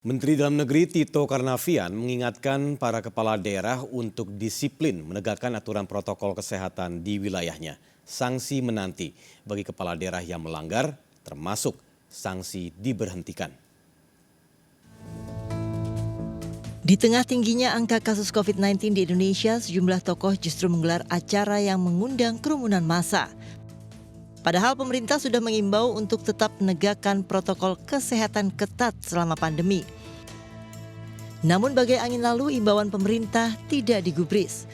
Menteri Dalam Negeri Tito Karnavian mengingatkan para kepala daerah untuk disiplin menegakkan aturan protokol kesehatan di wilayahnya. Sanksi menanti bagi kepala daerah yang melanggar, termasuk sanksi diberhentikan. Di tengah tingginya angka kasus COVID-19 di Indonesia, sejumlah tokoh justru menggelar acara yang mengundang kerumunan massa. Padahal pemerintah sudah mengimbau untuk tetap menegakkan protokol kesehatan ketat selama pandemi. Namun bagai angin lalu, imbauan pemerintah tidak digubris.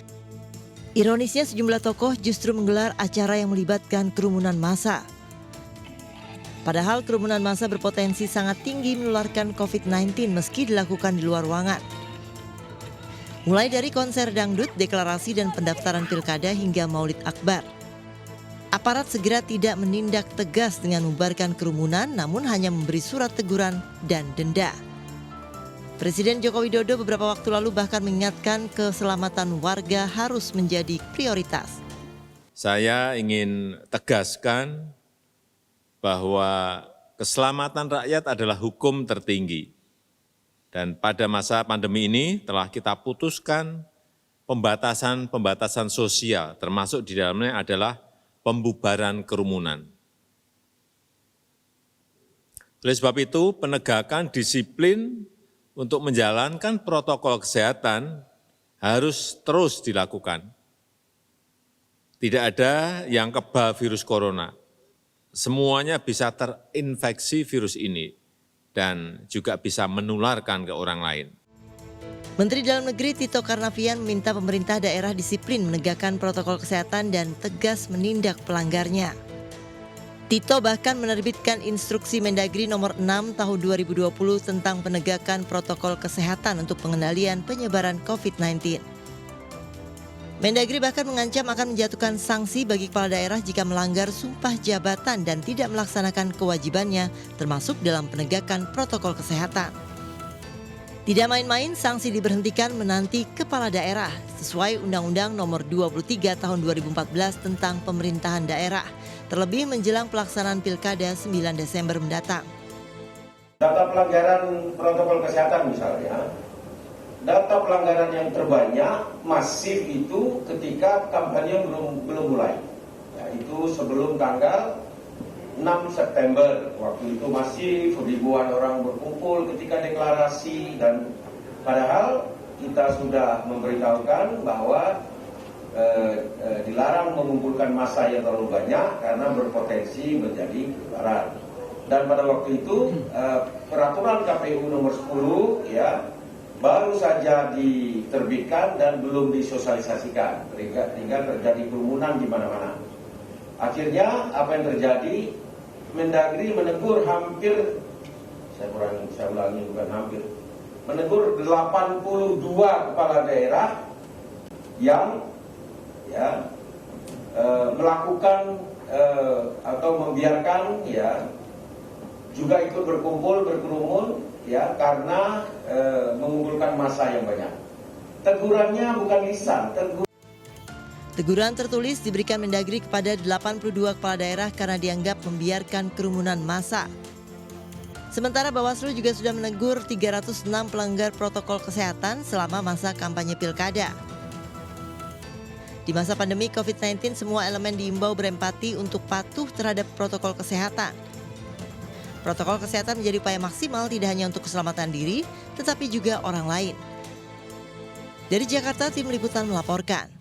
Ironisnya sejumlah tokoh justru menggelar acara yang melibatkan kerumunan massa. Padahal kerumunan massa berpotensi sangat tinggi menularkan COVID-19 meski dilakukan di luar ruangan. Mulai dari konser dangdut, deklarasi dan pendaftaran pilkada hingga maulid akbar. Aparat segera tidak menindak tegas dengan membubarkan kerumunan, namun hanya memberi surat teguran dan denda. Presiden Joko Widodo beberapa waktu lalu bahkan mengingatkan keselamatan warga harus menjadi prioritas. Saya ingin tegaskan bahwa keselamatan rakyat adalah hukum tertinggi. Dan pada masa pandemi ini telah kita putuskan pembatasan sosial, termasuk di dalamnya adalah pembubaran kerumunan. Oleh sebab itu, penegakan disiplin untuk menjalankan protokol kesehatan harus terus dilakukan. Tidak ada yang kebal virus corona. Semuanya bisa terinfeksi virus ini dan juga bisa menularkan ke orang lain. Menteri Dalam Negeri Tito Karnavian meminta pemerintah daerah disiplin menegakkan protokol kesehatan dan tegas menindak pelanggarnya. Tito bahkan menerbitkan instruksi Mendagri nomor 6 tahun 2020 tentang penegakan protokol kesehatan untuk pengendalian penyebaran COVID-19. Mendagri bahkan mengancam akan menjatuhkan sanksi bagi kepala daerah jika melanggar sumpah jabatan dan tidak melaksanakan kewajibannya, termasuk dalam penegakan protokol kesehatan. Tidak main-main, sanksi diberhentikan menanti kepala daerah sesuai Undang-Undang Nomor 23 Tahun 2014 tentang pemerintahan daerah, terlebih menjelang pelaksanaan Pilkada 9 Desember mendatang. Data pelanggaran protokol kesehatan misalnya, data pelanggaran yang terbanyak masif itu ketika kampanye belum mulai. Ya, itu sebelum tanggal 6 September, waktu itu masih ribuan orang berkumpul ketika deklarasi, dan padahal kita sudah memberitahukan bahwa dilarang mengumpulkan massa yang terlalu banyak karena berpotensi menjadi penularan. Dan pada waktu itu peraturan KPU nomor 10 ya baru saja diterbitkan dan belum disosialisasikan, sehingga terjadi kerumunan di mana-mana. Akhirnya apa yang terjadi? Mendagri menegur menegur 82 kepala daerah yang melakukan atau membiarkan juga ikut berkumpul berkerumun karena mengumpulkan massa yang banyak. Tegurannya bukan lisan, Teguran tertulis diberikan Mendagri kepada 82 kepala daerah karena dianggap membiarkan kerumunan massa. Sementara Bawaslu juga sudah menegur 306 pelanggar protokol kesehatan selama masa kampanye pilkada. Di masa pandemi COVID-19, semua elemen diimbau berempati untuk patuh terhadap protokol kesehatan. Protokol kesehatan menjadi upaya maksimal tidak hanya untuk keselamatan diri, tetapi juga orang lain. Dari Jakarta, Tim Liputan melaporkan.